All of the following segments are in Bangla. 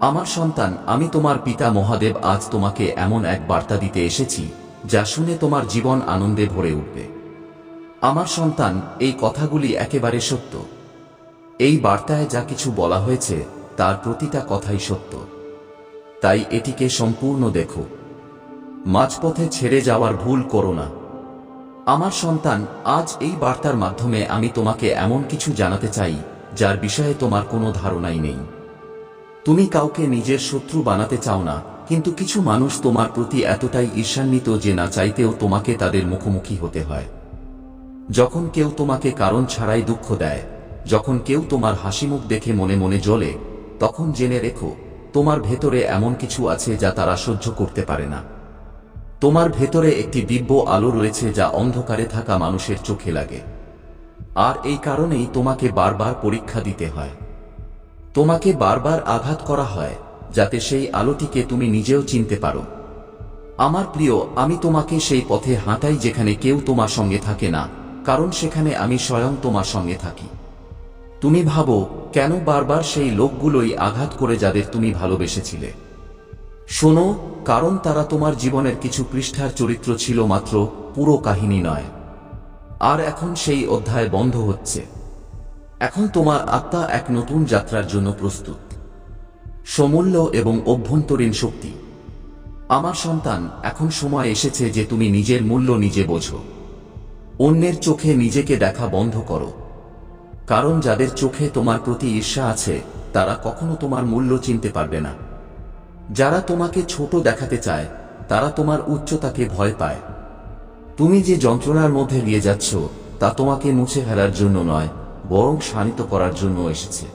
আমার সন্তান, আমি তোমার পিতা মহাদেব আজ তোমাকে এমন এক বার্তা দিতে এসেছি যা শুনে তোমার জীবন আনন্দে ভরে উঠবে। আমার সন্তান, এই কথাগুলি একেবারে সত্য। এই বার্তায় যা কিছু বলা হয়েছে তার প্রতিটা কথাই সত্য, তাই এটিকে সম্পূর্ণ দেখো। মাঝপথে ছেড়ে যাওয়ার ভুল করো না। আমার সন্তান, আজ এই বার্তার মাধ্যমে আমি তোমাকে এমন কিছু জানাতে চাই যার বিষয়ে তোমার কোনো ধারণাই নেই। তুমি কাউকে নিজের শত্রু বানাতে চাও না, কিন্তু কিছু মানুষ তোমার প্রতি এতটাই ঈর্ষান্বিত যে না চাইতেও তোমাকে তাদের মুখোমুখি হতে হয়। যখন কেউ তোমাকে কারণ ছাড়াই দুঃখ দেয়, যখন কেউ তোমার হাসিমুখ দেখে মনে মনে জ্বলে, তখন জেনে রেখো তোমার ভেতরে এমন কিছু আছে যা তারা সহ্য করতে পারে না। তোমার ভেতরে একটি দিব্য আলো রয়েছে যা অন্ধকারে থাকা মানুষের চোখে লাগে, আর এই কারণেই তোমাকে বারবার পরীক্ষা দিতে হয়। তোমাকে বারবার আঘাত করা হয় যাতে সেই আলোটিকে তুমি নিজেও চিনতে পারো। আমার প্রিয়, আমি তোমাকে সেই পথে হাঁটাই যেখানে কেউ তোমার সঙ্গে থাকে না, কারণ সেখানে আমি স্বয়ং তোমার সঙ্গে থাকি। তুমি ভাবো কেন বারবার সেই লোকগুলোই আঘাত করে যাদের তুমি ভালোবেসেছিলে? শোনো, কারণ তারা তোমার জীবনের কিছু পৃষ্ঠার চরিত্র ছিল মাত্র, পুরো কাহিনী নয়। আর এখন সেই অধ্যায় বন্ধ হচ্ছে। এখন তোমার আত্মা এক নতুন যাত্রার জন্য প্রস্তুত। সমূল্য এবং অভ্যন্তরীণ শক্তি। আমার সন্তান, এখন সময় এসেছে যে তুমি নিজের মূল্য নিজে বোঝো। অন্যের চোখে নিজেকে দেখা বন্ধ করো, কারণ যাদের চোখে তোমার প্রতি ঈর্ষা আছে তারা কখনো তোমার মূল্য চিনতে পারবে না। যারা তোমাকে ছোট দেখাতে চায় তারা তোমার উচ্চতাকে ভয় পায়। তুমি যে যন্ত্রণার মধ্যে নিয়ে যাচ্ছ তা তোমাকে মুছে ফেলার জন্য নয়, বরং শানিত করার জন্য এসেছে।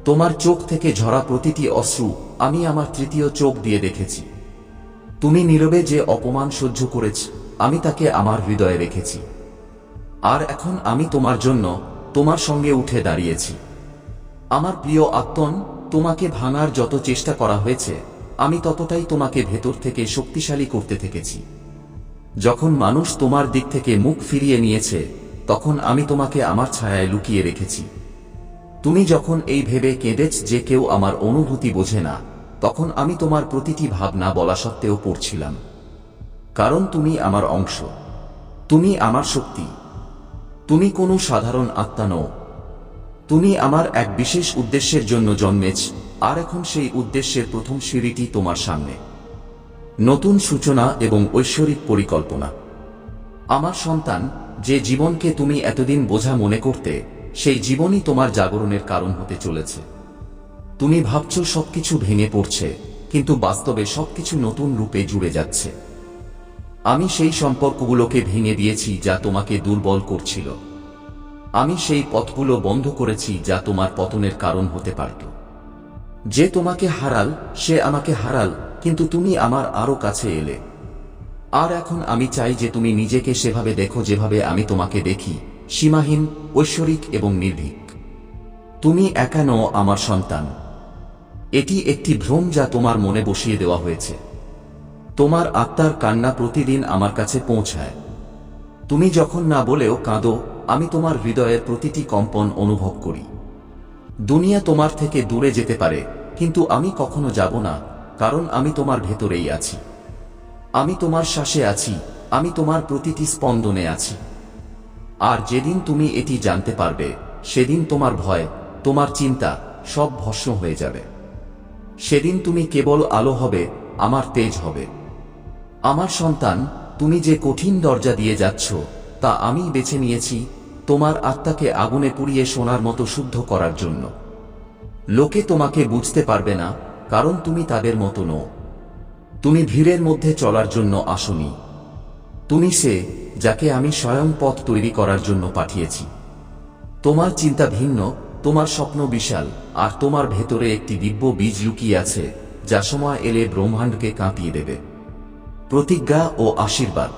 তোমার চোখ থেকে ঝরা প্রতিটি অশ্রু আমি আমার তৃতীয় চোখ দিয়ে দেখেছি। তুমি নীরবে যে অপমান সহ্য করেছ, আমি তাকে আমার হৃদয়ে রেখেছি। আর এখন আমি তোমার জন্য তোমার সঙ্গে উঠে দাঁড়িয়েছি। আমার প্রিয় আত্মন, তোমাকে ভাঙার যত চেষ্টা করা হয়েছে আমি ততটাই তোমাকে ভেতর থেকে শক্তিশালী করতে থেকেছি। যখন মানুষ তোমার দিক থেকে মুখ ফিরিয়ে নিয়েছে তখন আমি তোমাকে আমার ছায়ায় লুকিয়ে রেখেছি। তুমি যখন এই ভেবে কেঁদেছ যে কেউ আমার অনুভূতি বোঝে না, তখন আমি তোমার প্রতিটি ভাবনা বলা সত্ত্বেও পড়ছিলাম। কারণ তুমি আমার অংশ, তুমি আমার শক্তি। তুমি কোনো সাধারণ আত্মা নও। তুমি আমার এক বিশেষ উদ্দেশ্যের জন্য জন্মেছ, আর এখন সেই উদ্দেশ্যের প্রথম সিঁড়িটি তোমার সামনে। নতুন সূচনা এবং ঐশ্বরিক পরিকল্পনা। আমার সন্তান, যে জীবনকে তুমি এতদিন বোঝা মনে করতে, সেই জীবনই তোমার জাগরণের কারণ হতে চলেছে। তুমি ভাবছ সবকিছু ভেঙে পড়ছে, কিন্তু বাস্তবে সবকিছু নতুন রূপে জুড়ে যাচ্ছে। আমি সেই সম্পর্কগুলোকে ভেঙে দিয়েছি যা তোমাকে দুর্বল করছিল। আমি সেই পথগুলো বন্ধ করেছি যা তোমার পতনের কারণ হতে পারত। যে তোমাকে হারাল সে আমাকে হারাল, কিন্তু তুমি আমার আরো কাছে এলে। আর এখন আমি চাই যে তুমি নিজেকে সেভাবে দেখো যেভাবে আমি তোমাকে দেখি, সীমাহীন, ঐশ্বরিক এবং নির্ভীক। তুমি একা নও আমার সন্তান। এটি একটি ভ্রম যা তোমার মনে বসিয়ে দেওয়া হয়েছে। তোমার আত্মার কান্না প্রতিদিন আমার কাছে পৌঁছায়। তুমি যখন না বলেও কাঁদো, আমি তোমার হৃদয়ের প্রতিটি কম্পন অনুভব করি। দুনিয়া তোমার থেকে দূরে যেতে পারে, কিন্তু আমি কখনো যাব না, কারণ আমি তোমার ভেতরেই আছি। আমি তোমার শ্বাসে আছি, আমি তোমার প্রতিটি স্পন্দনে আছি। আর যেদিন তুমি এটি জানতে পারবে, সেদিন তোমার ভয়, তোমার চিন্তা সব ভস্ম হয়ে যাবে। সেদিন তুমি কেবল আলো হবে, আমার তেজ হবে। আমার সন্তান, তুমি যে কঠিন দরজা দিয়ে যাচ্ছ তা আমি বেছে নিয়েছি, তোমার আত্মাকে আগুনে পুড়িয়ে সোনার মতো শুদ্ধ করার জন্য। লোকে তোমাকে বুঝতে পারবে না, কারণ তুমি তাদের মতো নও। তুমি ভিড়ের মধ্যে চলার জন্য আসনি। তুমি সে যাকে আমি স্বয়ং পথ তৈরি করার জন্য পাঠিয়েছি। তোমার চিন্তা ভিন্ন, তোমার স্বপ্ন বিশাল, আর তোমার ভেতরে একটি দিব্য বীজ লুকিয়ে আছে যা সময় এলে ব্রহ্মাণ্ডকে কাঁপিয়ে দেবে। প্রতিজ্ঞা ও আশীর্বাদ।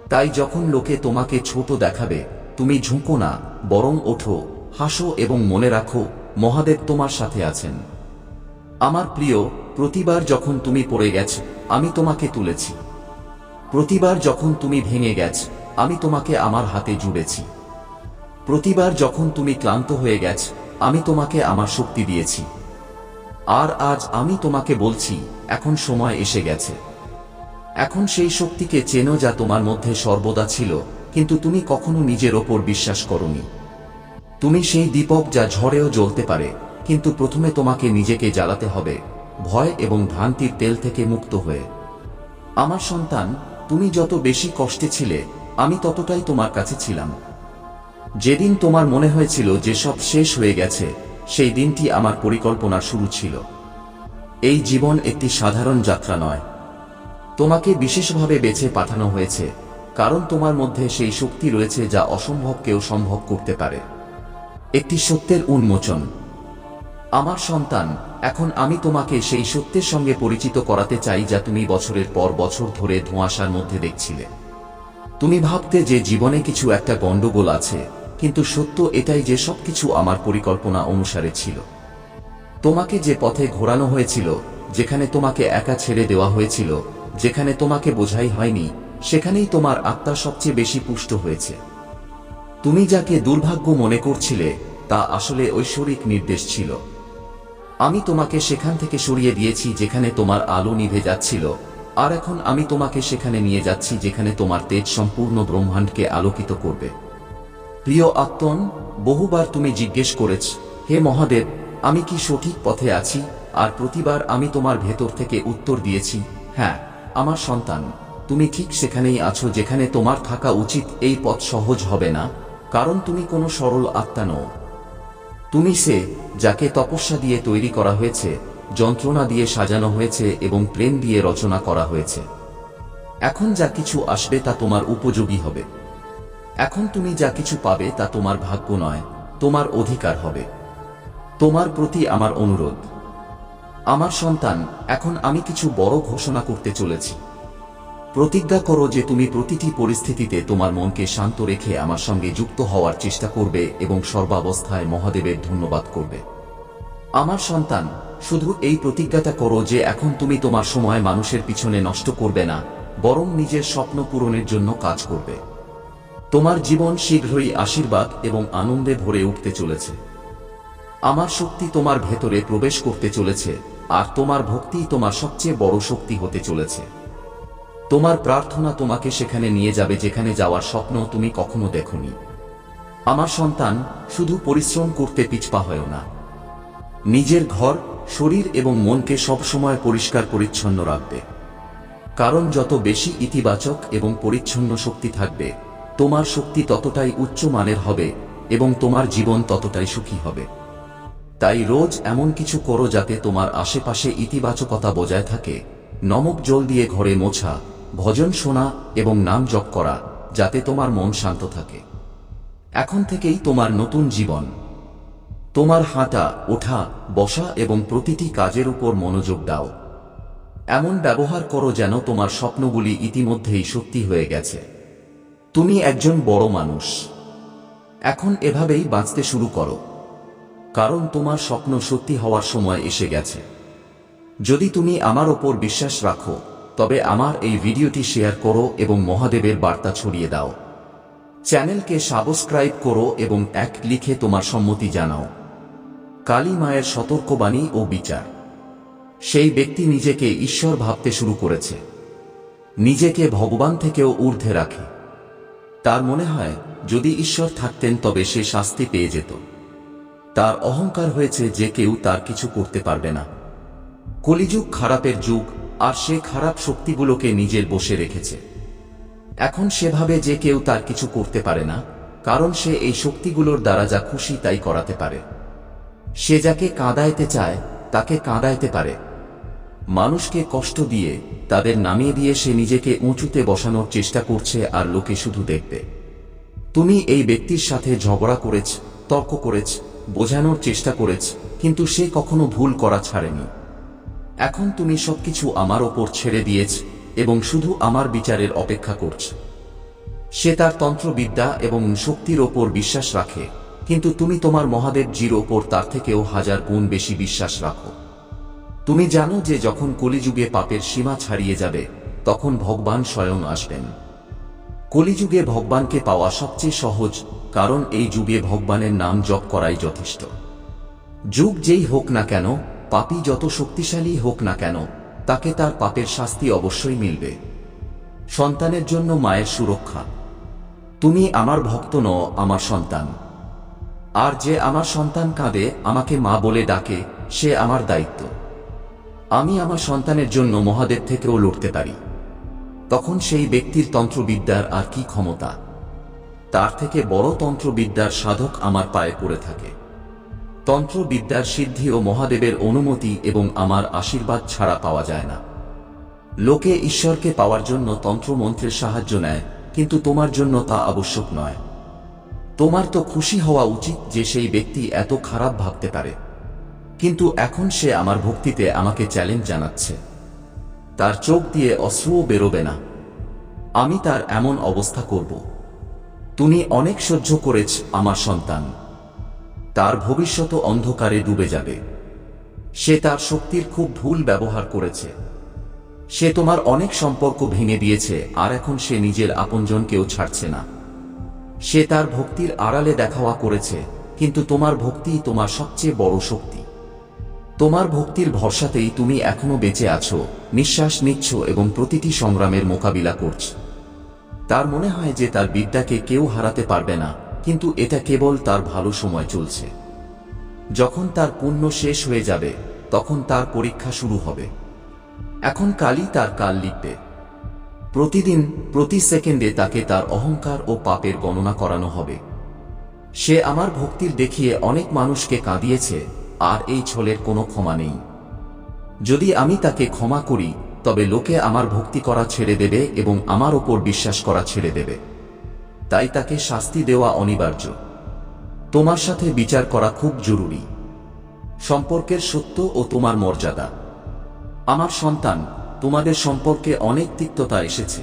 তাই যখন লোকে তোমাকে ছোট দেখাবে, তুমি ঝুঁকো না, বরং ওঠো, হাসো এবং মনে রাখো, মহাদেব তোমার সাথে আছেন। আমার প্রিয়, প্রতিবার যখন তুমি পড়ে গেছ, আমি তোমাকে তুলেছি। প্রতিবার যখন তুমি ভেঙে গেছ, আমি তোমাকে আমার হাতে জুড়েছি। প্রতিবার যখন তুমি ক্লান্ত হয়ে গেছ, আমি তোমাকে আমার শক্তি দিয়েছি। আর আজ আমি তোমাকে বলছি, এখন সময় এসে গেছে। এখন সেই শক্তিকে চেনো যা তোমার মধ্যে সর্বদা ছিল, কিন্তু তুমি কখনো নিজের ওপর বিশ্বাস করোনি। তুমি সেই দীপক যা ঝড়েও জ্বলতে পারে, কিন্তু প্রথমে তোমাকে নিজেকে জ্বালাতে হবে, ভয় এবং ভ্রান্তির তেল থেকে মুক্ত হয়ে। আমার সন্তান, তুমি যত বেশি কষ্টে ছিলে, আমি ততটাই তোমার কাছে ছিলাম। যেদিন তোমার মনে হয়েছিল যে সব শেষ হয়ে গেছে, সেই দিনটি আমার পরিকল্পনার শুরু ছিল। এই জীবন একটি সাধারণ যাত্রা নয়। তোমাকে বিশেষভাবে বেছে পাঠানো হয়েছে, কারণ তোমার মধ্যে সেই শক্তি রয়েছে যা অসম্ভবকেও সম্ভব করতে পারে। একটি সত্যের উন্মোচন। আমার সন্তান, এখন আমি তোমাকে সেই সত্যের সঙ্গে পরিচিত করাতে চাই যা তুমি বছরের পর বছর ধরে ধোঁয়াশার মধ্যে দেখছিলে। তুমি ভাবতে যে জীবনে কিছু একটা গণ্ডগোল আছে, কিন্তু সত্য এটাই যে সবকিছু আমার পরিকল্পনা অনুসারে ছিল। তোমাকে যে পথে ঘোরানো হয়েছিল, যেখানে তোমাকে একা ছেড়ে দেওয়া হয়েছিল, যেখানে তোমাকে বোঝাই হয়নি, সেখানেই তোমার আত্মা সবচেয়ে বেশি পুষ্ট হয়েছে। তুমি যাকে দুর্ভাগ্য মনে করছিলে, তা আসলে ঐশ্বরিক নির্দেশ ছিল। আমি তোমাকে সেখান থেকে সরিয়ে দিয়েছি যেখানে তোমার আলো নিভে যাচ্ছিল, আর এখন আমি তোমাকে সেখানে নিয়ে যাচ্ছি যেখানে তোমার তেজ সম্পূর্ণ ব্রহ্মাণ্ডকে আলোকিত করবে। প্রিয় আত্মন, বহুবার তুমি জিজ্ঞেস করেছ, হে মহাদেব, আমি কি সঠিক পথে আছি? আর প্রতিবার আমি তোমার ভেতর থেকে উত্তর দিয়েছি, হ্যাঁ আমার সন্তান, তুমি ঠিক সেখানেই আছো যেখানে তোমার থাকা উচিত। এই পথ সহজ হবে না, কারণ তুমি কোনো সরল আত্মা নও। তুমি সে যাকে তপস্যা দিয়ে তৈরি করা হয়েছে, যন্ত্রণা দিয়ে সাজানো হয়েছে এবং প্রেম দিয়ে রচনা করা হয়েছে। এখন যা কিছু আসবে তা তোমার উপযোগী হবে। এখন তুমি যা কিছু পাবে তা তোমার ভাগ্য নয়, তোমার অধিকার হবে। তোমার প্রতি আমার অনুরোধ। আমার সন্তান, এখন আমি কিছু বড় ঘোষণা করতে চলেছি। প্রতিজ্ঞা করো যে তুমি প্রতিটি পরিস্থিতিতে তোমার মনকে শান্ত রেখে আমার সঙ্গে যুক্ত হওয়ার চেষ্টা করবে এবং সর্বাবস্থায় মহাদেবের ধন্যবাদ করবে। আমার সন্তান, শুধু এই প্রতিজ্ঞাটা করো যে এখন তুমি তোমার সময় মানুষের পিছনে নষ্ট করবে না, বরং নিজের স্বপ্ন পূরণের জন্য কাজ করবে। তোমার জীবন শীঘ্রই আশীর্বাদ এবং আনন্দে ভরে উঠতে চলেছে। আমার শক্তি তোমার ভেতরে প্রবেশ করতে চলেছে, আর তোমার ভক্তি তোমার সবচেয়ে বড় শক্তি হতে চলেছে। তোমার প্রার্থনা তোমাকে সেখানে নিয়ে যাবে যেখানে যাওয়ার স্বপ্ন তুমি কখনো দেখোনি। আমার সন্তান, শুধু পরিশ্রম করতে পিছপা হয়ো না। নিজের ঘর, শরীর এবং মনকে সবসময় পরিষ্কার পরিচ্ছন্ন রাখবে। কারণ যত বেশি ইতিবাচক এবং পরিচ্ছন্ন শক্তি থাকবে, তোমার শক্তি ততটাই উচ্চ মানের হবে এবং তোমার জীবন ততটাই সুখী হবে। তাই রোজ এমন কিছু করো যাতে তোমার আশেপাশে ইতিবাচকতা বজায় থাকে। নমক জল দিয়ে ঘরে মোছা, ভজন শোনা এবং নাম জপ করা, যাতে তোমার মন শান্ত থাকে। এখন থেকেই তোমার নতুন জীবন। তোমার হাঁটা, ওঠা, বসা এবং প্রতিটি কাজের উপর মনোযোগ দাও। এমন ব্যবহার করো যেন তোমার স্বপ্নগুলি ইতিমধ্যেই সত্যি হয়ে গেছে। তুমি একজন বড় মানুষ। এখন এভাবেই বাঁচতে শুরু করো, কারণ তোমার স্বপ্ন সত্যি হওয়ার সময় এসে গেছে। যদি তুমি আমার ওপর বিশ্বাস রাখো, তবে আমার এই ভিডিওটি শেয়ার করো এবং মহাদেবের বার্তা ছড়িয়ে দাও। চ্যানেলকে সাবস্ক্রাইব করো এবং এক লিখে তোমার সম্মতি জানাও। কালী মায়ের সতর্কবাণী ও বিচার। সেই ব্যক্তি নিজেকে ঈশ্বর ভাবতে শুরু করেছে, নিজেকে ভগবান থেকেও ঊর্ধ্বে রাখে। তার মনে হয় যদি ঈশ্বর থাকতেন তবে সে শাস্তি পেয়ে যেত। তার অহংকার হয়েছে যে কেউ তার কিছু করতে পারবে না। কলিযুগ খারাপের যুগ, আর সে খারাপ শক্তিগুলোকে নিজের বশে রেখেছে। এখন সেভাবে যে কেউ তার কিছু করতে পারে না, কারণ সে এই শক্তিগুলোর দ্বারা যা খুশি তাই করাতে পারে। সে যাকে কাঁদাইতে চায় তাকে কাঁদাইতে পারে। মানুষকে কষ্ট দিয়ে, তাদের নামিয়ে দিয়ে সে নিজেকে উঁচুতে বসানোর চেষ্টা করছে, আর লোকে শুধু দেখবে। তুমি এই ব্যক্তির সাথে ঝগড়া করেছ, তর্ক করেছ, বোঝানোর চেষ্টা করেছ, কিন্তু সে কখনো ভুল করা ছাড়েনি। এখন তুমি সবকিছু আমার ওপর ছেড়ে দিয়েছ এবং শুধু আমার বিচারের অপেক্ষা করছ। সে তার তন্ত্রবিদ্যা এবং শক্তির ওপর বিশ্বাস রাখে, কিন্তু তুমি তোমার মহাদেব জির ওপর তার থেকেও 1000 গুণ বেশি বিশ্বাস রাখো। তুমি জানো যে যখন কলিযুগে পাপের সীমা ছাড়িয়ে যাবে, তখন ভগবান স্বয়ং আসবেন। কলিযুগে ভগবানকে পাওয়া সবচেয়ে সহজ, কারণ এই যুগে ভগবানের নাম জপ করাই যথেষ্ট। যুগ যেই হোক না কেন, পাপী যত শক্তিশালী হোক না কেন, তাকে তার পাপের শাস্তি অবশ্যই মিলবে। সন্তানের জন্য মায়ের সুরক্ষা। তুমি আমার ভক্ত নও, আমার সন্তান। আর যে আমার সন্তান কাঁদে, আমাকে মা বলে ডাকে, সে আমার দায়িত্ব। আমি আমার সন্তানের জন্য মহাদেব থেকেও লড়তে পারি। তখন সেই ব্যক্তির তন্ত্রবিদ্যার আর কি ক্ষমতা? তার থেকে বড় তন্ত্রবিদ্যার সাধক আমার পায়ে পড়ে থাকে। তন্ত্রবিদ্যার সিদ্ধি ও মহাদেবের অনুমতি এবং আমার আশীর্বাদ ছাড়া পাওয়া যায় না। লোকে ঈশ্বরকে পাওয়ার জন্য তন্ত্রমন্ত্রের সাহায্য নেয়, কিন্তু তোমার জন্য তা আবশ্যক নয়। তোমার তো খুশি হওয়া উচিত যে সেই ব্যক্তি এত খারাপ ভাবতে পারে, কিন্তু এখন সে আমার ভক্তিতে আমাকে চ্যালেঞ্জ জানাচ্ছে। তার চোখ দিয়ে অশ্রুও বেরোবে না। আমি তার এমন অবস্থা করব। তুমি অনেক সহ্য করেছ আমার সন্তান। তার ভবিষ্যৎ অন্ধকারে ডুবে যাবে। সে তার শক্তির খুব ভুল ব্যবহার করেছে। সে তোমার অনেক সম্পর্ক ভেঙে দিয়েছে, আর এখন সে নিজের আপনজনকেও ছাড়ছে না। সে তার ভক্তির আড়ালে দেখাওয়া করেছে, কিন্তু তোমার ভক্তিই তোমার সবচেয়ে বড় শক্তি। তোমার ভক্তির ভরসাতেই তুমি এখনো বেঁচে আছো, নিঃশ্বাস নিচ্ছ এবং প্রতিটি সংগ্রামের মোকাবিলা করছ। তার মনে হয় যে তার বিদ্যাকে কেউ হারাতে পারবে না, কিন্তু এটা কেবল তার ভালো সময় চলছে। যখন তার পুণ্য শেষ হয়ে যাবে, তখন তার পরীক্ষা শুরু হবে। এখন কালই তার কাল লিখবে। প্রতিদিন, প্রতি সেকেন্ডে তাকে তার অহংকার ও পাপের গণনা করানো হবে। সে আমার ভক্তির দেখিয়ে অনেক মানুষকে কাঁদিয়েছে, আর এই ছলের কোনো ক্ষমা নেই। যদি আমি তাকে ক্ষমা করি, তবে লোকে আমার ভক্তি করা ছেড়ে দেবে এবং আমার ওপর বিশ্বাস করা ছেড়ে দেবে। তাই তাকে শাস্তি দেওয়া অনিবার্য। তোমার সাথে বিচার করা খুব জরুরি। সম্পর্কের সত্য ও তোমার মর্যাদা। আমার সন্তান, তোমাদের সম্পর্কে অনেক তিক্ততা এসেছে।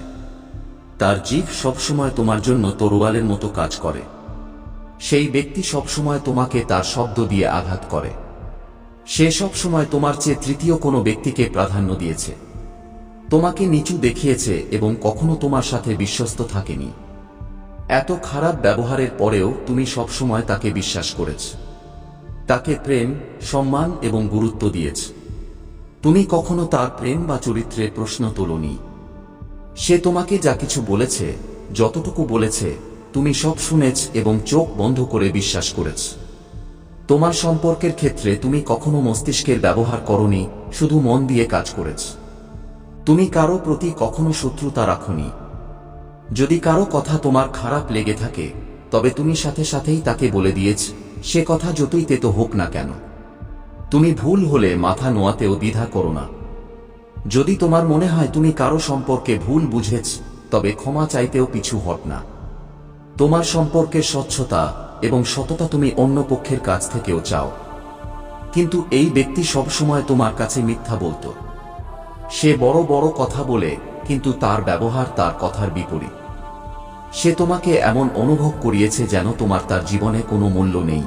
তার জিভ সবসময় তোমার জন্য তরোয়ালের মতো কাজ করে। সেই ব্যক্তি সবসময় তোমাকে তার শব্দ দিয়ে আঘাত করে। সে সবসময় তোমার চেয়ে তৃতীয় কোনো ব্যক্তিকে প্রাধান্য দিয়েছে। তোমাকে নিচু দেখিয়েছে এবং কখনো তোমার সাথে বিশ্বস্ত থাকেনি। এত খারাপ ব্যবহারের পরেও তুমি সবসময় তাকে বিশ্বাস করেছ। তাকে প্রেম, সম্মান এবং গুরুত্ব দিয়েছ। তুমি কখনো তার প্রেম বা চরিত্রের প্রশ্ন তোলনি। সে তোমাকে যা কিছু বলেছে, যতটুকু বলেছে, তুমি সব শুনেছ এবং চোখ বন্ধ করে বিশ্বাস করেছ। তোমার সম্পর্কের ক্ষেত্রে তুমি কখনো মস্তিষ্কের ব্যবহার করনি, শুধু মন দিয়ে কাজ করেছ। তুমি কারো প্রতি কখনো শত্রুতা রাখনি। যদি কারো কথা তোমার খারাপ লেগে থাকে, তবে তুমি সাথে সাথেই তাকে বলে দিয়েছ, সে কথা যতই তেতো হোক না কেন। তুমি ভুল হলে মাথা নোয়াতেও দ্বিধা করো না। যদি তোমার মনে হয় তুমি কারো সম্পর্কে ভুল বুঝেছ, তবে ক্ষমা চাইতেও পিছু হট না। তোমার সম্পর্কের স্বচ্ছতা এবং সততা তুমি অন্য পক্ষের কাছ থেকেও চাও। কিন্তু এই ব্যক্তি সবসময় তোমার কাছে মিথ্যা বলতো। সে বড় বড় কথা বলে, কিন্তু তার ব্যবহার তার কথার বিপরীত। সে তোমাকে এমন অনুভব করিয়েছে যেন তোমার তার জীবনে কোনো মূল্য নেই।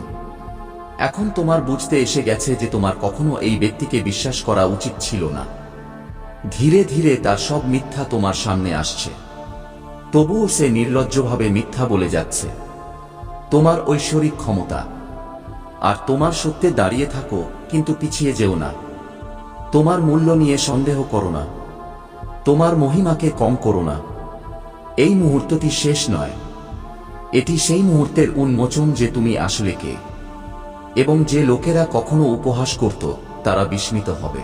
এখন তোমার বুঝতে এসে গেছে যে তোমার কখনো এই ব্যক্তিকে বিশ্বাস করা উচিত ছিল না। ধীরে ধীরে তার সব মিথ্যা তোমার সামনে আসছে। তবুও সে নির্লজ্জভাবে মিথ্যা বলে যাচ্ছে। তোমার ঐশ্বরিক ক্ষমতা আর তোমার সত্যে দাঁড়িয়ে থাকো, কিন্তু পিছিয়ে যেও না। তোমার মূল্য নিয়ে সন্দেহ করো না। তোমার মহিমাকে কম করো না। এই মুহূর্তটি শেষ নয়। এটি সেই মুহূর্তের উন্মোচন যে তুমি আসলে কে। এবং যে লোকেরা কখনো উপহাস করত, তারা বিস্মিত হবে।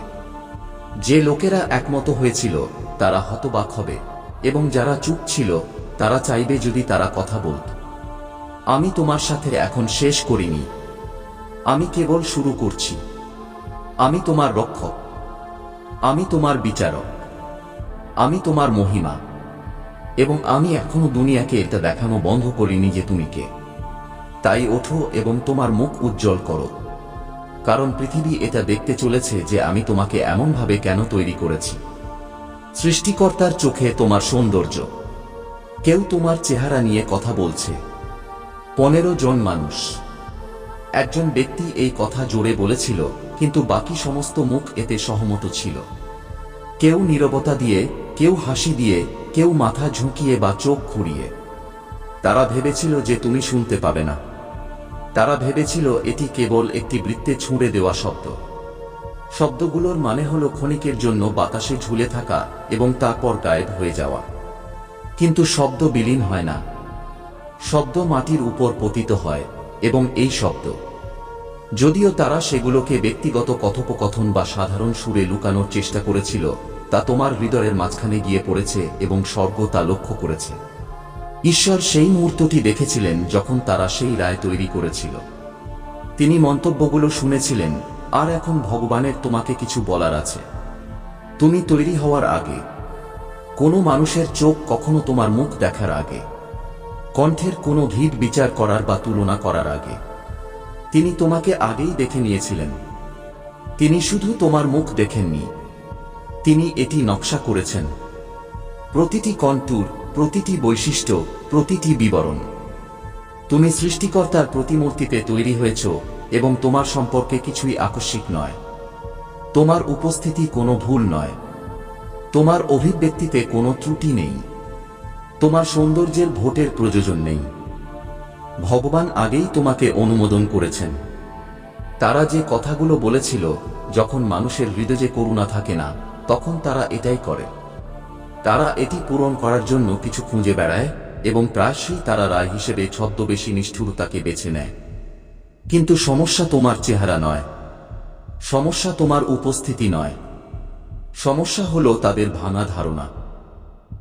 যে লোকেরা একমত হয়েছিল, তারা হতবাক হবে, এবং যারা চুপ ছিল, তারা চাইবে যদি তারা কথা বলত। আমি তোমার সাথে এখন শেষ করিনি। আমি কেবল শুরু করছি। আমি তোমার রক্ষক। আমি তোমার বিচারক। আমি তোমার মহিমা। এবং আমি এখনো দুনিয়াকে এটা দেখানো বন্ধ করিনি যে তুমি কে। তাই ওঠো এবং তোমার মুখ উজ্জ্বল করো। কারণ পৃথিবী এটা দেখতে চলেছে যে আমি তোমাকে এমনভাবে কেন তৈরি করেছি। সৃষ্টিকর্তার চোখে তোমার সৌন্দর্য। কেউ তোমার চেহারা নিয়ে কথা বলছে। 15 জন মানুষ। একজন ব্যক্তি এই কথা জোরে বলেছিল, কিন্তু বাকি সমস্ত মুখ এতে সহমত ছিল। কেউ নীরবতা দিয়ে, কেউ হাসি দিয়ে, কেউ মাথা ঝুঁকিয়ে বা চোখ ঘুরিয়ে। তারা ভেবেছিল যে তুমি শুনতে পাবে না। তারা ভেবেছিল এটি কেবল একটি বৃত্তে ছুঁড়ে দেওয়া শব্দ। শব্দগুলোর মানে হলো ক্ষণিকের জন্য বাতাসে ঝুলে থাকা এবং তারপর গায়েব হয়ে যাওয়া। কিন্তু শব্দ বিলীন হয় না। শব্দ মাটির উপর পতিত হয়, এবং এই শব্দ, যদিও তারা সেগুলোকে ব্যক্তিগত কথোপকথন বা সাধারণ সুরে লুকানোর চেষ্টা করেছিল, তা তোমার হৃদয়ের মাঝখানে গিয়ে পড়েছে এবং স্বর্গ তা লক্ষ্য করেছে। ঈশ্বর সেই মুহূর্তটি দেখেছিলেন যখন তারা সেই রায় তৈরি করেছিল। তিনি মন্তব্যগুলো শুনেছিলেন, আর এখন ভগবানের তোমাকে কিছু বলার আছে। তুমি তৈরি হওয়ার আগে, কোনো মানুষের চোখ কখনো তোমার মুখ দেখার আগে, কণ্ঠের কোনো ভিড় বিচার করার বা তুলনা করার আগে, তিনি তোমাকে আগেই দেখে নিয়েছিলেন। তিনি শুধু তোমার মুখ দেখেননি, তিনি এটি নকশা করেছেন। প্রতিটি কন্ট্যুর, প্রতিটি বৈশিষ্ট্য, প্রতিটি বিবরণ। তুমি সৃষ্টিকর্তার প্রতিমূর্তিতে তৈরি হয়েছ, এবং তোমার সম্পর্কে কিছুই আকস্মিক নয়। তোমার উপস্থিতি কোনো ভুল নয়। তোমার অভিব্যক্তিতে কোনো ত্রুটি নেই। তোমার সৌন্দর্যের ভোটের প্রয়োজন নেই। ভগবান আগেই তোমাকে অনুমোদন করেছেন। তারা যে কথাগুলো বলেছিল, যখন মানুষের হৃদয়ে করুণা থাকে না, তখন তারা এটাই করে। তারা এটি পূরণ করার জন্য কিছু খুঁজে বেড়ায়, এবং প্রায়শই তারা রায় হিসেবে ছদ্মবেশী নিষ্ঠুরতাকে বেছে নেয়। কিন্তু সমস্যা তোমার চেহারা নয়। সমস্যা তোমার উপস্থিতি নয়। সমস্যা হলো তাদের ভাঙা ধারণা।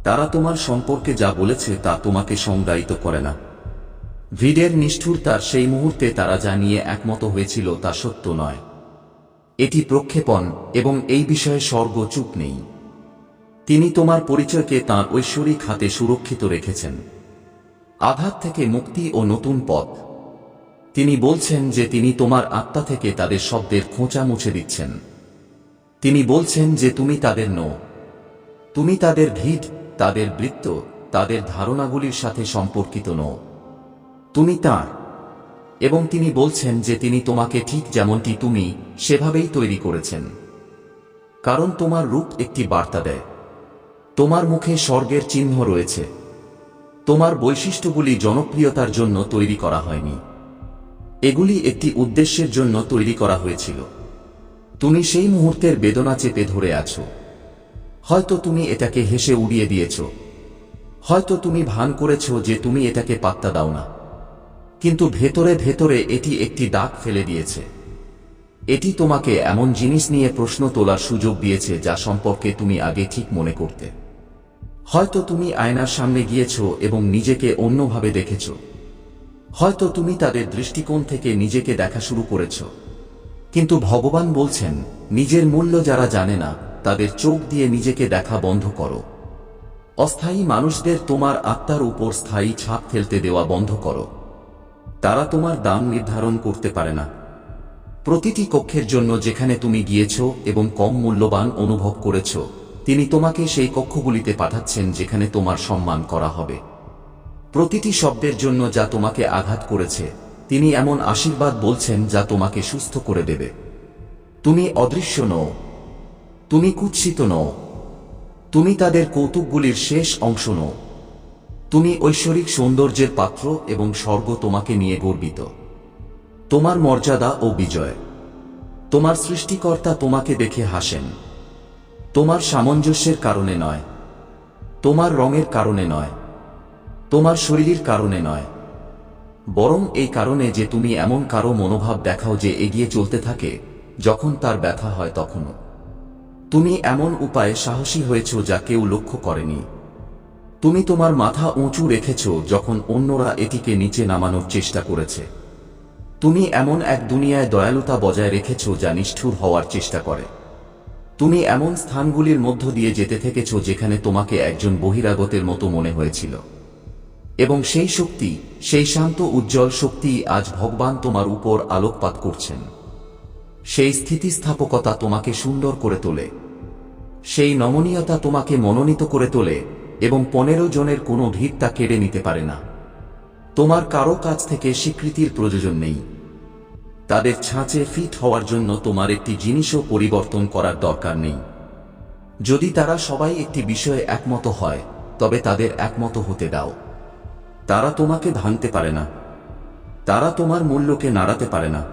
তারা তোমার সম্পর্কে যা বলেছে তা তোমাকে সংজ্ঞায়িত করে না। ভিডের নিষ্ঠুরতার সেই মুহূর্তে তারা যা নিয়ে একমত হয়েছিল তা সত্য নয়। এটি প্রক্ষেপণ, এবং এই বিষয়ে স্বর্গ চুপ নেই। তিনি তোমার পরিচয়কে তাঁর ঐশ্বরিক হাতে সুরক্ষিত রেখেছেন। আঘাত থেকে মুক্তি ও নতুন পথ। তিনি বলছেন যে তিনি তোমার আত্মা থেকে তাদের শব্দের খোঁচা মুছে দিচ্ছেন। তিনি বলছেন যে তুমি তাদের নও। তুমি তাদের ভিড়, তাদের বৃত্ত, তাদের ধারণাগুলির সাথে সম্পর্কিত নও। তুমি তাঁর। এবং তিনি বলছেন যে তিনি তোমাকে ঠিক যেমনটি তুমি, সেভাবেই তৈরি করেছেন। কারণ তোমার রূপ একটি বার্তা দেয়। তোমার মুখে স্বর্গের চিহ্ন রয়েছে। তোমার বৈশিষ্ট্যগুলি জনপ্রিয়তার জন্য তৈরি করা হয়নি। এগুলি একটি উদ্দেশ্যের জন্য তৈরি করা হয়েছিল। তুমি সেই মুহূর্তের বেদনা চেপে ধরে আছো। হয়তো তুমি এটাকে হেসে উড়িয়ে দিয়েছ। হয়তো তুমি ভান করেছ যে তুমি এটাকে পাত্তা দাও না। কিন্তু ভেতরে ভেতরে এটি একটি দাগ ফেলে দিয়েছে। এটি তোমাকে এমন জিনিস নিয়ে প্রশ্ন তোলার সুযোগ দিয়েছে যা সম্পর্কে তুমি আগে ঠিক মনে করতে। হয়তো তুমি আয়নার সামনে গিয়েছ এবং নিজেকে অন্যভাবে দেখেছ। হয়তো তুমি তাদের দৃষ্টিকোণ থেকে নিজেকে দেখা শুরু করেছ। কিন্তু ভগবান বলছেন, নিজের মূল্য যারা জানে না, তাদের চোখ দিয়ে নিজেকে দেখা বন্ধ করো। অস্থায়ী মানুষদের তোমার আত্মার উপর স্থায়ী ছাপ ফেলতে দেওয়া বন্ধ করো। তারা তোমার দাম নির্ধারণ করতে পারে না। প্রতিটি কক্ষের জন্য যেখানে তুমি গিয়েছ এবং কম মূল্যবান অনুভব করেছ, তিনি তোমাকে সেই কক্ষগুলিতে পাঠাচ্ছেন যেখানে তোমার সম্মান করা হবে। প্রতিটি শব্দের জন্য যা তোমাকে আঘাত করেছে, তিনি এমন আশীর্বাদ বলছেন যা তোমাকে সুস্থ করে দেবে। তুমি অদৃশ্য নও। তুমি কুৎসিত নও। তুমি তাদের কৌতুকগুলির শেষ অংশ নও। তুমি ঐশ্বরিক সৌন্দর্যের পাত্র, এবং স্বর্গ তোমাকে নিয়ে গর্বিত। তোমার মর্যাদা ও বিজয়। তোমার সৃষ্টিকর্তা তোমাকে দেখে হাসেন। তোমার সামঞ্জস্যের কারণে নয়। তোমার রঙের কারণে নয়। তোমার শরীরের কারণে নয়। বরং এই কারণে যে তুমি এমন কারো মনোভাব দেখাও যে এগিয়ে চলতে থাকে, যখন তার ব্যথা হয় তখনও। তুমি এমন উপায়ে সাহসী হয়েছ যা কেউ লক্ষ্য করেনি। তুমি তোমার মাথা উঁচু রেখেছ যখন অন্যরা এটিকে নিচে নামানোর চেষ্টা করেছে। তুমি এমন এক দুনিয়ায় দয়ালুতা বজায় রেখেছ যা নিষ্ঠুর হওয়ার চেষ্টা করে। তুমি এমন স্থানগুলির মধ্য দিয়ে যেতে থেকেছ যেখানে তোমাকে একজন বহিরাগতের মতো মনে হয়েছিল। এবং সেই শক্তি, সেই শান্ত উজ্জ্বল শক্তি আজ ভগবান তোমার উপর আলোকপাত করছেন। সেই স্থিতিস্থাপকতা তোমাকে সুন্দর করে তোলে। সেই নমনীয়তা তোমাকে মনোনীত করে তোলে, এবং 15 জনের কোনো ভিড় তা কেড়ে নিতে পারে না। তোমার কারো কাছ থেকে স্বীকৃতির প্রয়োজন নেই। তাদের ছাঁচে ফিট হওয়ার জন্য তোমার একটি জিনিসও পরিবর্তন করার দরকার নেই। যদি তারা সবাই একটি বিষয়ে একমত হয়, তবে তাদের একমত হতে দাও। তারা তোমাকে ভাঙতে পারে না। তারা তোমার মূল্যকে নাড়াতে পারে না।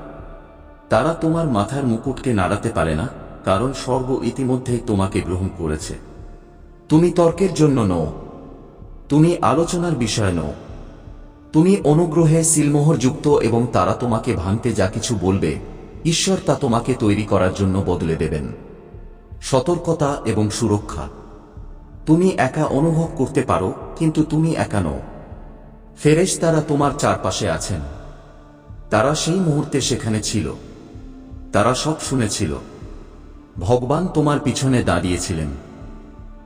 তারা তোমার মাথার মুকুটকে নাড়াতে পারে না, কারণ স্বর্গ ইতিমধ্যেই তোমাকে গ্রহণ করেছে। তুমি তর্কের জন্য নও, তুমি আলোচনার বিষয় নও, তুমি অনুগ্রহে সিলমোহরযুক্ত এবং তারা তোমাকে ভাঙতে যা কিছু বলবে ঈশ্বর তা তোমাকে তৈরি করার জন্য বদলে দেবেন। সতর্কতা এবং সুরক্ষা। তুমি একা অনুভব করতে পারো, কিন্তু তুমি একা নও। ফেরেশতারা তোমার চারপাশে আছেন। তারা সেই মুহূর্তে সেখানে ছিল। তারা সব শুনেছিল। ভগবান তোমার পিছনে দাঁড়িয়েছিলেন।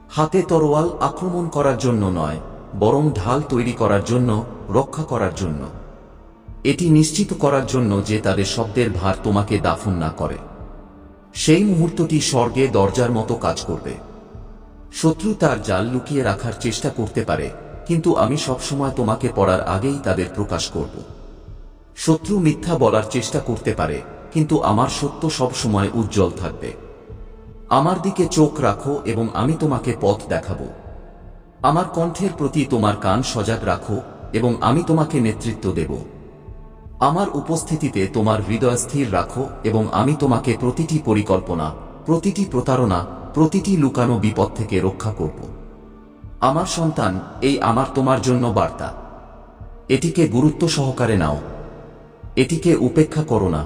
হাতে তরোয়াল আক্রমণ করার জন্য নয়, বরং ঢাল তৈরি করার জন্য, রক্ষা করার জন্য। এটি নিশ্চিত করার জন্য যে তাদের শব্দের ভার তোমাকে দাফন না করে। সেই মুহূর্তটি স্বর্গে দরজার মতো কাজ করবে। শত্রু তার জাল লুকিয়ে রাখার চেষ্টা করতে পারে, কিন্তু আমি সবসময় তোমাকে পড়ার আগেই তাদের প্রকাশ করব। শত্রু মিথ্যা বলার চেষ্টা করতে পারে, কিন্তু আমার সত্য সবসময় উজ্জ্বল থাকবে। আমার দিকে চোখ রাখো এবং আমি তোমাকে পথ দেখাবো। আমার কণ্ঠের প্রতি তোমার কান সজাগ রাখো এবং আমি তোমাকে নেতৃত্ব দেব। আমার উপস্থিতিতে তোমার হৃদয় স্থির রাখো এবং আমি তোমাকে প্রতিটি পরিকল্পনা, প্রতিটি প্রতারণা, প্রতিটি লুকানো বিপদ থেকে রক্ষা করব। আমার সন্তান, এই আমার তোমার জন্য বার্তা। এটিকে গুরুত্ব সহকারে নাও। এটিকে উপেক্ষা করো না।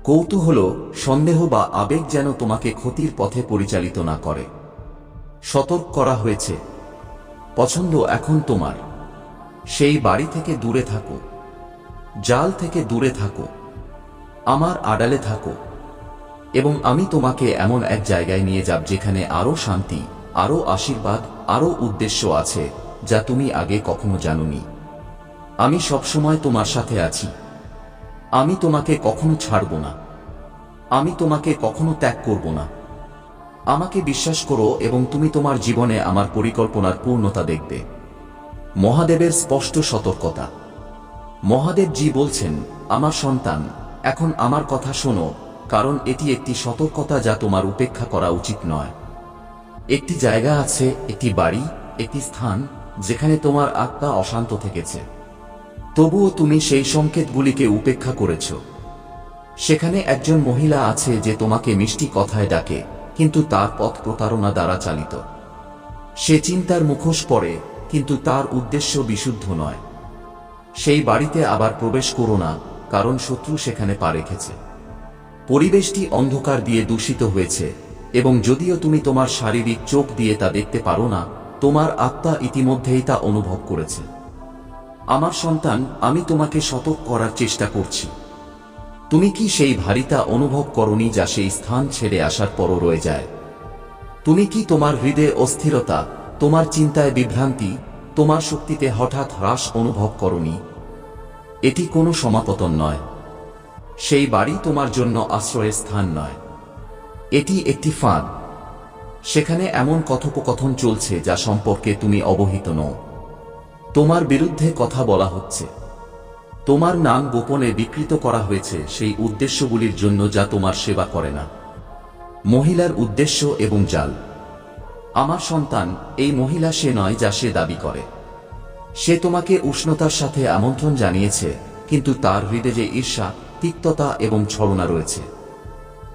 কৌতূহল, সন্দেহ বা আবেগ যেন তোমাকে ক্ষতির পথে পরিচালিত না করে। সতর্ক করা হয়েছে। পছন্দ এখন তোমার। সেই বাড়ি থেকে দূরে থাকো। জাল থেকে দূরে থাকো। আমার আড়ালে থাকো এবং আমি তোমাকে এমন এক জায়গায় নিয়ে যাব যেখানে আরো শান্তি, আরো আশীর্বাদ, আরো উদ্দেশ্য আছে যা তুমি আগে কখনো জানোনি। আমি সবসময় তোমার সাথে আছি। আমি তোমাকে কখনো ছাড়ব না। আমি তোমাকে কখনো ত্যাগ করব না। আমাকে বিশ্বাস করো এবং তুমি তোমার জীবনে আমার পরিকল্পনার পূর্ণতা দেখবে। মহাদেবের স্পষ্ট সতর্কতা। মহাদেবজি বলছেন, আমার সন্তান, এখন আমার কথা শোনো, কারণ এটি একটি সতর্কতা যা তোমার উপেক্ষা করা উচিত নয়। একটি জায়গা আছে, একটি বাড়ি, একটি স্থান যেখানে তোমার আত্মা অশান্ত থেকেছে। তবুও তুমি সেই সংকেতগুলিকে উপেক্ষা করেছ। সেখানে একজন মহিলা আছে যে তোমাকে মিষ্টি কথায় ডাকে, কিন্তু তার পথ প্রতারণা দ্বারা চালিত। সে চিন্তার মুখোশ পরে, কিন্তু তার উদ্দেশ্য বিশুদ্ধ নয়। সেই বাড়িতে আবার প্রবেশ করো না, কারণ শত্রু সেখানে পা রেখেছে। পরিবেশটি অন্ধকার দিয়ে দূষিত হয়েছে এবং যদিও তুমি তোমার শারীরিক চোখ দিয়ে তা দেখতে পারো না, তোমার আত্মা ইতিমধ্যেই তা অনুভব করেছে। আমার সন্তান, আমি তোমাকে সতর্ক করার চেষ্টা করছি। তুমি কি সেই ভারিতা অনুভব করনি যা সেই স্থান ছেড়ে আসার পরও রয়ে যায়? তুমি কি তোমার হৃদয়ে অস্থিরতা, তোমার চিন্তায় বিভ্রান্তি, তোমার শক্তিতে হঠাৎ হ্রাস অনুভব করনি? এটি কোনো সমাপতন নয়। সেই বাড়ি তোমার জন্য আশ্রয়ের স্থান নয়। এটি একটি ফাঁদ। সেখানে এমন কথোপকথন চলছে যা সম্পর্কে তুমি অবহিত নও। তোমার বিরুদ্ধে কথা বলা হচ্ছে। তোমার নাম গোপনে বিকৃত করা হয়েছে সেই উদ্দেশ্যগুলির জন্য যা তোমার সেবা করে না। মহিলার উদ্দেশ্য এবং জাল। আমার সন্তান, এই মহিলা সে নয় যা সে দাবি করে। সে তোমাকে উষ্ণতার সাথে আমন্ত্রণ জানিয়েছে, কিন্তু তার হৃদয়ে যে ঈর্ষা, তিক্ততা এবং ছলনা রয়েছে।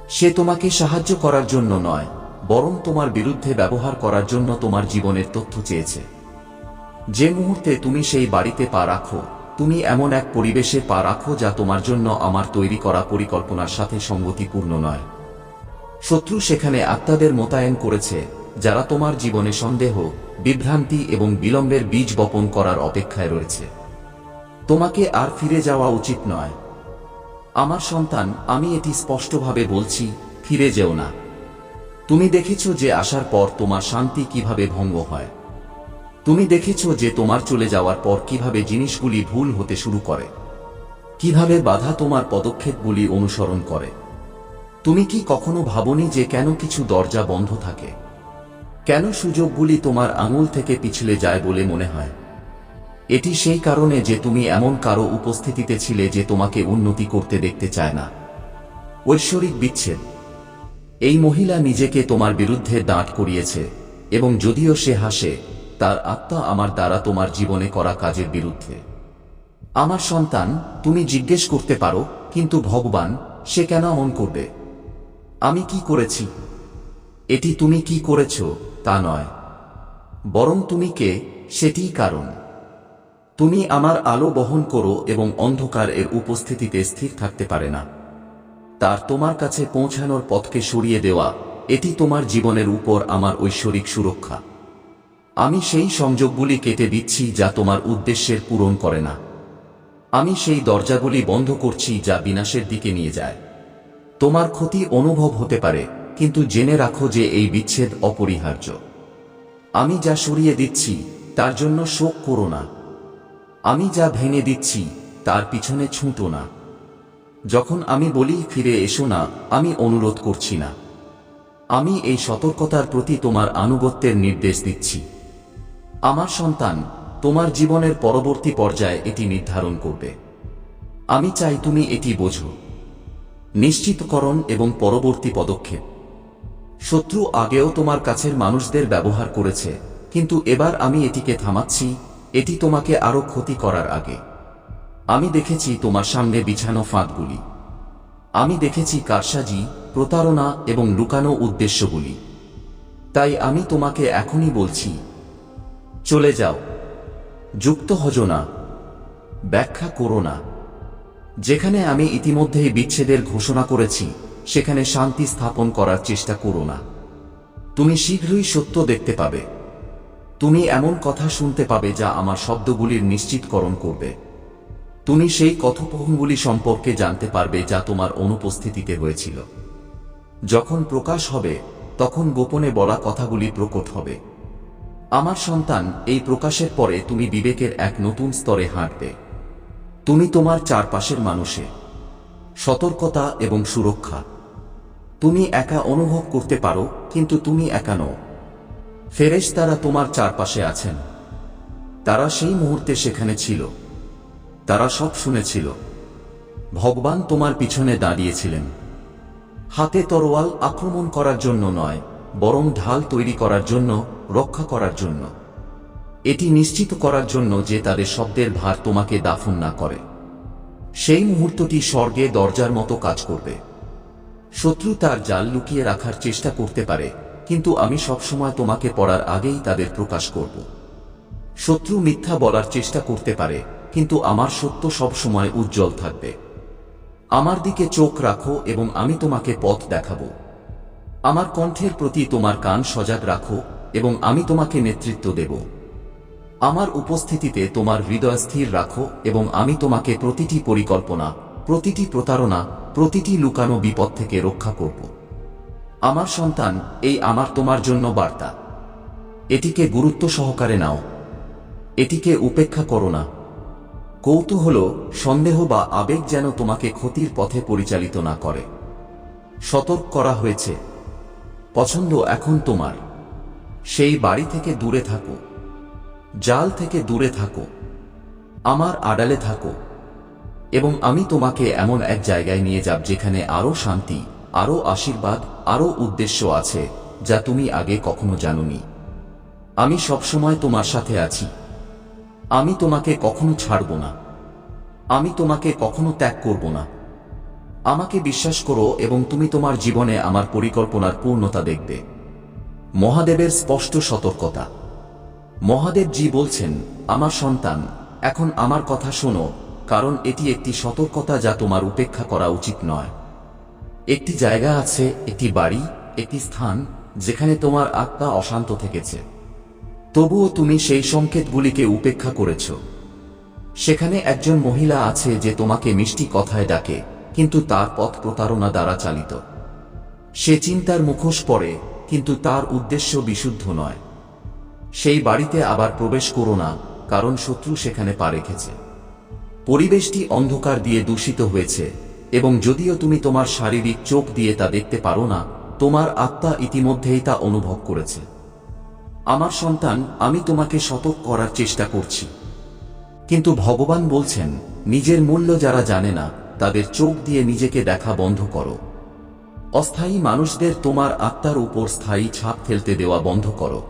সে তোমাকে সাহায্য করার জন্য নয়, বরং তোমার বিরুদ্ধে ব্যবহার করার জন্য তোমার জীবনের তথ্য চেয়েছে। যে মুহূর্তে তুমি সেই বাড়িতে পা রাখো, তুমি এমন এক পরিবেশে পা রাখো যা তোমার জন্য আমার তৈরি করা পরিকল্পনার সাথে সঙ্গতিপূর্ণ নয়। শত্রু সেখানে আত্মাদের মোতায়েন করেছে যারা তোমার জীবনে সন্দেহ, বিভ্রান্তি এবং বিলম্বের বীজ বপন করার অপেক্ষায় রয়েছে। তোমাকে আর ফিরে যাওয়া উচিত নয়। আমার সন্তান, আমি এটি স্পষ্টভাবে বলছি, ফিরে যেও না। তুমি দেখেছ যে আসার পর তোমার শান্তি কিভাবে ভঙ্গ হয়। তুমি দেখেছ যে তোমার চলে যাওয়ার পর কিভাবে জিনিসগুলি ভুল হতে শুরু করে, কিভাবে বাধা তোমার পদক্ষেপগুলি অনুসরণ করে। তুমি কি কখনো ভাবনি যে কেন কিছু দরজা বন্ধ থাকে? কেন সুযোগগুলি তোমার আঙুল থেকে পিছলে যায় বলে মনে হয়? এটি সেই কারণে যে তুমি এমন কারো উপস্থিতিতে ছিলে যে তোমাকে উন্নতি করতে দেখতে চায় না। ঐশ্বরিক বিচ্ছেদ। এই মহিলা নিজেকে তোমার বিরুদ্ধে দাঁড় করিয়েছে এবং যদিও সে হাসে, তার আত্মা আমার দ্বারা তোমার জীবনে করা কাজের বিরুদ্ধে। আমার সন্তান, তুমি জিজ্ঞেস করতে পারো, কিন্তু ভগবান, সে কেন এমন করবে? আমি কি করেছি, এটি তুমি কি করেছ তা নয়, বরং তুমি কে সেটিই কারণ। তুমি আমার আলো বহন করো এবং অন্ধকার এর উপস্থিতিতে স্থির থাকতে পারে না। তার তোমার কাছে পৌঁছানোর পথকে সরিয়ে দেওয়া, এটি তোমার জীবনের উপর আমার ঐশ্বরিক সুরক্ষা। আমি সেই সংযোগগুলি কেটে দিচ্ছি যা তোমার উদ্দেশ্যের পূরণ করে না। আমি সেই দরজাগুলি বন্ধ করছি যা বিনাশের দিকে নিয়ে যায়। তোমার ক্ষতি অনুভব হতে পারে, কিন্তু জেনে রাখো যে এই বিচ্ছেদ অপরিহার্য। আমি যা সরিয়ে দিচ্ছি তার জন্য শোক করো না। আমি যা ভেঙে দিচ্ছি তার পিছনে ছুটো না। যখন আমি বলি ফিরে এসো না, আমি অনুরোধ করছি না। আমি এই সতর্কতার প্রতি তোমার আনুগত্যের নির্দেশ দিচ্ছি। আমার সন্তান, তোমার জীবনের পরবর্তী পর্যায়ে এটি নির্ধারণ করবে। আমি চাই তুমি এটি বোঝো। নিশ্চিতকরণ এবং পরবর্তী পদক্ষেপ। শত্রু আগেও তোমার কাছের মানুষদের ব্যবহার করেছে, কিন্তু এবার আমি এটিকে থামাচ্ছি, এটি তোমাকে আরো ক্ষতি করার আগে। আমি দেখেছি তোমার সামনে বিছানো ফাঁদগুলি। আমি দেখেছি কারসাজি, প্রতারণা এবং লুকানো উদ্দেশ্যগুলি। তাই আমি তোমাকে এখনই বলছি, চলে যাও। যুক্ত হজো না, ব্যাখ্যা করো না। যেখানে আমি ইতিমধ্যেই বিচ্ছেদের ঘোষণা করেছি সেখানে শান্তি স্থাপন করার চেষ্টা করো না। তুমি শীঘ্রই সত্য দেখতে পাবে। তুমি এমন কথা শুনতে পাবে যা আমার শব্দগুলির নিশ্চিতকরণ করবে। তুমি সেই কথোপকথনগুলি সম্পর্কে জানতে পারবে যা তোমার অনুপস্থিতিতে হয়েছিল। যখন প্রকাশ হবে তখন গোপনে বলা কথাগুলি প্রকট হবে। আমার সন্তান, এই প্রকাশের পরে তুমি বিবেকের এক নতুন স্তরে হাঁটবে। তুমি তোমার চারপাশের মানুষে সতর্কতা এবং সুরক্ষা। তুমি একা অনুভব করতে পারো, কিন্তু তুমি একা নও। ফেরেশতারা তোমার চারপাশে আছেন। তারা সেই মুহূর্তে সেখানে ছিল। তারা সব শুনেছিল। ভগবান তোমার পিছনে দাঁড়িয়েছিলেন। হাতে তরোয়াল আক্রমণ করার জন্য নয়, বরং ঢাল তৈরি করার জন্য, রক্ষা করার জন্য। এটি নিশ্চিত করার জন্য যে তাদের শব্দের ভার তোমাকে দাফন না করে। সেই মুহূর্তটি স্বর্গে দরজার মতো কাজ করবে। শত্রু তার জাল লুকিয়ে রাখার চেষ্টা করতে পারে, কিন্তু আমি সবসময় তোমাকে পড়ার আগেই তাদের প্রকাশ করব। শত্রু মিথ্যা বলার চেষ্টা করতে পারে, কিন্তু আমার সত্য সবসময় উজ্জ্বল থাকবে। আমার দিকে চোখ রাখো এবং আমি তোমাকে পথ দেখাবো। আমার কণ্ঠের প্রতি তোমার কান সজাগ রাখো এবং আমি তোমাকে নেতৃত্ব দেব। আমার উপস্থিতিতে তোমার হৃদয় স্থির রাখো এবং আমি তোমাকে প্রতিটি পরিকল্পনা, প্রতিটি প্রতারণা, প্রতিটি লুকানো বিপদ থেকে রক্ষা করব। আমার সন্তান, এই আমার তোমার জন্য বার্তা। এটিকে গুরুত্ব সহকারে নাও। এটিকে উপেক্ষা করো না। কৌতূহল, সন্দেহ বা আবেগ যেন তোমাকে ক্ষতির পথে পরিচালিত না করে। সতর্ক করা হয়েছে। পছন্দ এখন তোমার। সেই বাড়ি থেকে দূরে থাকো। জাল থেকে দূরে থাকো। আমার আড়ালে থাকো এবং আমি তোমাকে এমন এক জায়গায় নিয়ে যাব যেখানে আরো শান্তি, আরো আশীর্বাদ, আরো উদ্দেশ্য আছে যা তুমি আগে কখনো জানোনি। আমি সবসময় তোমার সাথে আছি। আমি তোমাকে কখনো ছাড়ব না। আমি তোমাকে কখনো ত্যাগ করব না। আমাকে বিশ্বাস করো এবং তুমি তোমার জীবনে আমার পরিকল্পনার পূর্ণতা দেখবে। মহাদেবের স্পষ্ট সতর্কতা। মহাদেবজি বলছেন, আমার সন্তান, এখন আমার কথা শোনো, কারণ এটি একটি সতর্কতা যা তোমার উপেক্ষা করা উচিত নয়। একটি জায়গা আছে, একটি বাড়ি, একটি স্থান যেখানে তোমার আত্মা অশান্ত থেকেছে। তবুও তুমি সেই সংকেতগুলিকে উপেক্ষা করেছ। সেখানে একজন মহিলা আছে যে তোমাকে মিষ্টি কথায় ডাকে, কিন্তু তার পথ প্রতারণা দ্বারা চালিত। সে চিন্তার মুখোশ পরে, কিন্তু তার উদ্দেশ্য বিশুদ্ধ নয়। সেই বাড়িতে আবার প্রবেশ করো না, কারণ শত্রু সেখানে পা রেখেছে। পরিবেশটি অন্ধকার দিয়ে দূষিত হয়েছে, এবং যদিও তুমি তোমার শারীরিক চোখ দিয়ে তা দেখতে পারো না, তোমার আত্মা ইতিমধ্যেই তা অনুভব করেছে। আমার সন্তান, আমি তোমাকে সতর্ক করার চেষ্টা করছি, কিন্তু ভগবান বলছেন, নিজের মূল্য যারা জানে না তাদের চোখ দিয়ে নিজেকে দেখা বন্ধ করো। অস্থায়ী মানুষদের তোমার আত্মার উপর স্থায়ী ছাপ ফেলতে দেওয়া বন্ধ করো।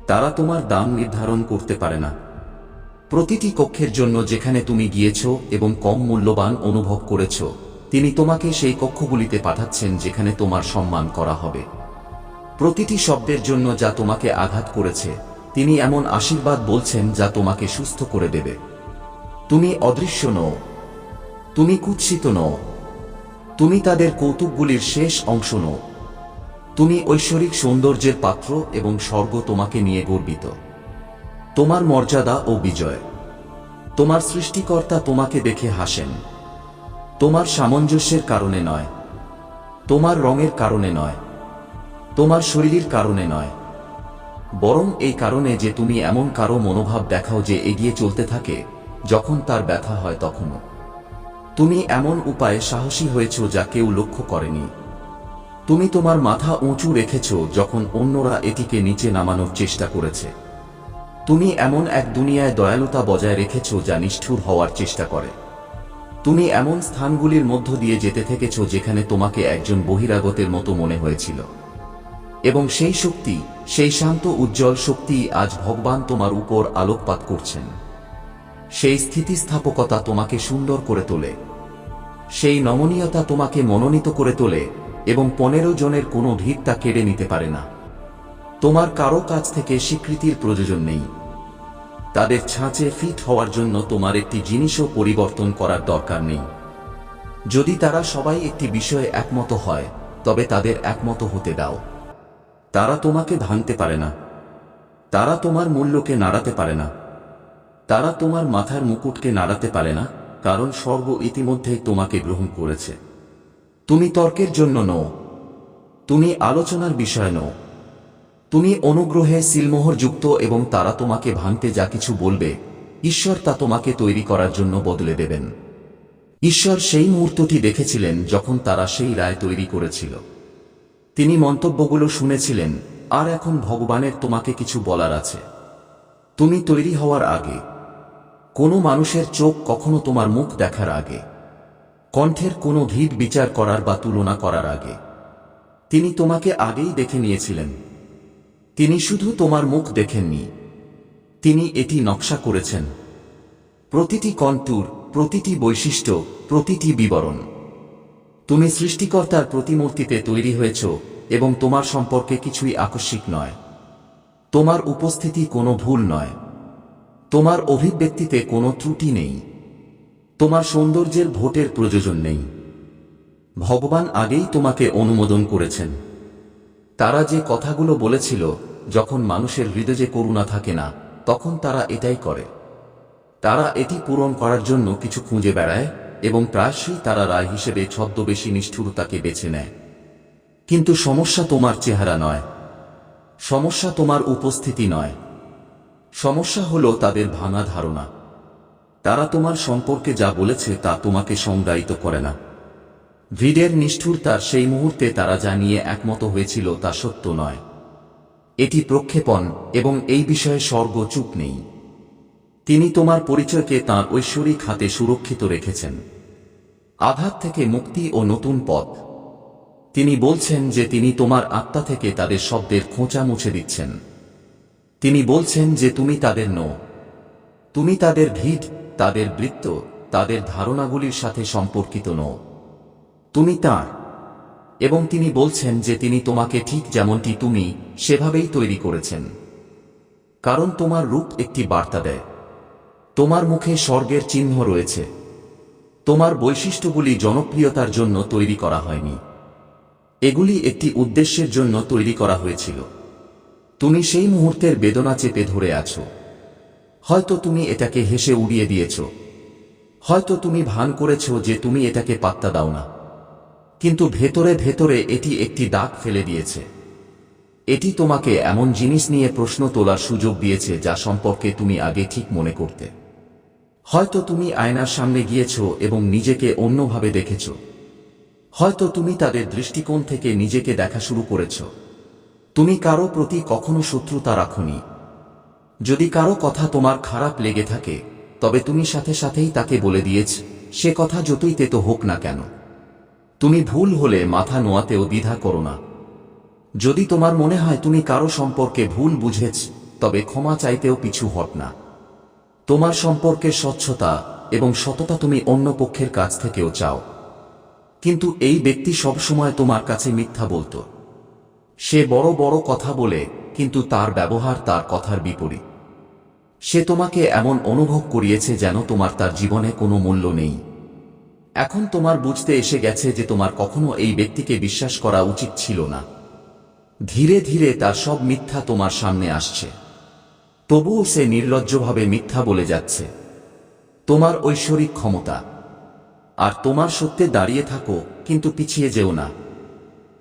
তারা তোমার দাম নির্ধারণ করতে পারে না। প্রতিটি কক্ষের জন্য যেখানে তুমি গিয়েছ এবং কম মূল্যবান অনুভব করেছ, তিনি তোমাকে সেই কক্ষগুলিতে পাঠাচ্ছেন যেখানে তোমার সম্মান করা হবে। প্রতিটি শব্দের জন্য যা তোমাকে আঘাত করেছে, তিনি এমন আশীর্বাদ বলছেন যা তোমাকে সুস্থ করে দেবে। তুমি অদৃশ্য নও, তুমি কুৎসিত নও, তুমি তাদের কৌতুকগুলির শেষ অংশ নও। তুমি ঐশ্বরিক সৌন্দর্যের পাত্র এবং স্বর্গ তোমাকে নিয়ে গর্বিত। তোমার মর্যাদা ও বিজয়। তোমার সৃষ্টিকর্তা তোমাকে দেখে হাসেন। তোমার সামঞ্জস্যের কারণে নয়, তোমার রঙের কারণে নয়, তোমার শরীরের কারণে নয়, বরং এই কারণে যে তুমি এমন কারো মনোভাব দেখাও যে এগিয়ে চলতে থাকে যখন তার ব্যথা হয় তখনও। তুমি এমন উপায়ে সাহসী হয়েছ যা কেউ লক্ষ্য করেনি। তুমি তোমার মাথা উঁচু রেখেছ যখন অন্যরা এটিকে নিচে নামানোর চেষ্টা করেছে। তুমি এমন এক দুনিয়ায় দয়ালুতা বজায় রেখেছ যা নিষ্ঠুর হওয়ার চেষ্টা করে। তুমি এমন স্থানগুলির মধ্য দিয়ে যেতে থেকেছ যেখানে তোমাকে একজন বহিরাগতের মতো মনে হয়েছিল, এবং সেই শক্তি, সেই শান্ত উজ্জ্বল শক্তি আজ ভগবান তোমার উপর আলোকপাত করছেন। সেই স্থিতিস্থাপকতা তোমাকে সুন্দর করে তোলে, সেই নমনীয়তা তোমাকে মনোনীত করে তোলে, এবং 15 জনের কোনো ভিড় তা কেড়ে নিতে পারে না। তোমার কারো কাছ থেকে স্বীকৃতির প্রয়োজন নেই। তাদের ছাঁচে ফিট হওয়ার জন্য তোমার একটি জিনিসও পরিবর্তন করার দরকার নেই। যদি তারা সবাই একটি বিষয়ে একমত হয়, তবে তাদের একমত হতে দাও। তারা তোমাকে ভাঙতে পারে না, তারা তোমার মূল্যকে নাড়াতে পারে না, তারা তোমার মাথার মুকুটকে নাড়াতে পারে না, কারণ স্বর্গ ইতিমধ্যেই তোমাকে গ্রহণ করেছে। তুমি তর্কের জন্য নও, তুমি আলোচনার বিষয় নও, তুমি অনুগ্রহে সিলমোহরযুক্ত, এবং তারা তোমাকে ভাঙতে যা কিছু বলবে, ঈশ্বর তা তোমাকে তৈরি করার জন্য বদলে দেবেন। ঈশ্বর সেই মুহূর্তটি দেখেছিলেন যখন তারা সেই রায় তৈরি করেছিল। তিনি মন্তব্যগুলো শুনেছিলেন, আর এখন ভগবানের তোমাকে কিছু বলার আছে। তুমি তৈরি হওয়ার আগে, কোনো মানুষের চোখ কখনো তোমার মুখ দেখার আগে, কণ্ঠের কোনো ভিড় বিচার করার বা তুলনা করার আগে, তিনি তোমাকে আগেই দেখে নিয়েছিলেন। তিনি শুধু তোমার মুখ দেখেননি, তিনি এটি নকশা করেছেন। প্রতিটি কন্ট্যুর, প্রতিটি বৈশিষ্ট্য, প্রতিটি বিবরণ। তুমি সৃষ্টিকর্তার প্রতিমূর্তিতে তৈরি হয়েছ, এবং তোমার সম্পর্কে কিছুই আকস্মিক নয়। তোমার উপস্থিতি কোনো ভুল নয়, তোমার অভিব্যক্তিতে কোনো ত্রুটি নেই, তোমার সৌন্দর্যের ভোটের প্রয়োজন নেই। ভগবান আগেই তোমাকে অনুমোদন করেছেন। তারা যে কথাগুলো বলেছিল, যখন মানুষের হৃদয়ে করুণা থাকে না, তখন তারা এটাই করে। তারা এটি পূরণ করার জন্য কিছু খুঁজে বেড়ায়, এবং প্রায়শই তারা রায় হিসেবে ছদ্মবেশী নিষ্ঠুরতাকে বেছে নেয়। কিন্তু সমস্যা তোমার চেহারা নয়, সমস্যা তোমার উপস্থিতি নয়, সমস্যা হলো তাদের ভাঙা ধারণা। তারা তোমার সম্পর্কে যা বলেছে তা তোমাকে সংজ্ঞায়িত করে না। ভিডের নিষ্ঠুরতার সেই মুহূর্তে তারা যা নিয়ে একমত হয়েছিল তা সত্য নয়। এটি প্রক্ষেপণ, এবং এই বিষয়ে স্বর্গ চুপ নেই। তিনি তোমার পরিচয়কে তাঁর ঐশ্বরিক হাতে সুরক্ষিত রেখেছেন। আঘাত থেকে মুক্তি ও নতুন পথ। তিনি বলছেন যে তিনি তোমার আত্মা থেকে তাদের শব্দের খোঁচা মুছে দিচ্ছেন। তিনি বলছেন যে তুমি তাদের নও, তুমি তাদের ভিড়, তাদের বৃত্ত, তাদের ধারণাগুলির সাথে সম্পর্কিত নও, তুমি তাঁর। এবং তিনি বলছেন যে তিনি তোমাকে ঠিক যেমনটি তুমি, সেভাবেই তৈরি করেছেন। কারণ তোমার রূপ একটি বার্তা দেয়। তোমার মুখে স্বর্গের চিহ্ন রয়েছে। তোমার বৈশিষ্ট্যগুলি জনপ্রিয়তার জন্য তৈরি করা হয়নি, এগুলি একটি উদ্দেশ্যের জন্য তৈরি করা হয়েছিল। তুমি সেই মুহূর্তের বেদনা চেপে ধরে আছো। হয়তো তুমি এটাকে হেসে উড়িয়ে দিয়েছ, হয়তো তুমি ভান করেছ যে তুমি এটাকে পাত্তা দাও না, কিন্তু ভেতরে ভেতরে এটি একটি দাগ ফেলে দিয়েছে। এটি তোমাকে এমন জিনিস নিয়ে প্রশ্ন তোলার সুযোগ দিয়েছে যা সম্পর্কে তুমি আগে ঠিক মনে করতে। হয়তো তুমি আয়নার সামনে গিয়েছ এবং নিজেকে অন্যভাবে দেখেছ। হয়তো তুমি তাদের দৃষ্টিকোণ থেকে নিজেকে দেখা শুরু করেছ। তুমি কারো প্রতি কখনো শত্রুতা রাখোনি। যদি কারো কথা তোমার খারাপ লেগে থাকে, তবে তুমি সাথে সাথেই তাকে বলে দিয়েছ, সে কথা যতই তেতো হোক না কেন। তুমি ভুল হলে মাথা নোয়াতেও দ্বিধা করো না। যদি তোমার মনে হয় তুমি কারো সম্পর্কে ভুল বুঝেছ, তবে ক্ষমা চাইতেও পিছু হট না। তোমার সম্পর্কের স্বচ্ছতা এবং সততা তুমি অন্য পক্ষের কাছ থেকেও চাও। কিন্তু এই ব্যক্তি সবসময় তোমার কাছে মিথ্যা বলতো। সে বড় বড় কথা বলে, কিন্তু তার ব্যবহার তার কথার বিপরীত। সে তোমাকে এমন অনুভব করিয়েছে যেন তোমার তার জীবনে কোনো মূল্য নেই। এখন তোমার বুঝতে এসে গেছে যে তোমার কখনো এই ব্যক্তিকে বিশ্বাস করা উচিত ছিল না। ধীরে ধীরে তার সব মিথ্যা তোমার সামনে আসছে। তবুও সে নির্লজ্জভাবে মিথ্যা বলে যাচ্ছে। তোমার ঐশ্বরিক ক্ষমতা আর তোমার সত্যে দাঁড়িয়ে থাকো, কিন্তু পিছিয়ে যেও না।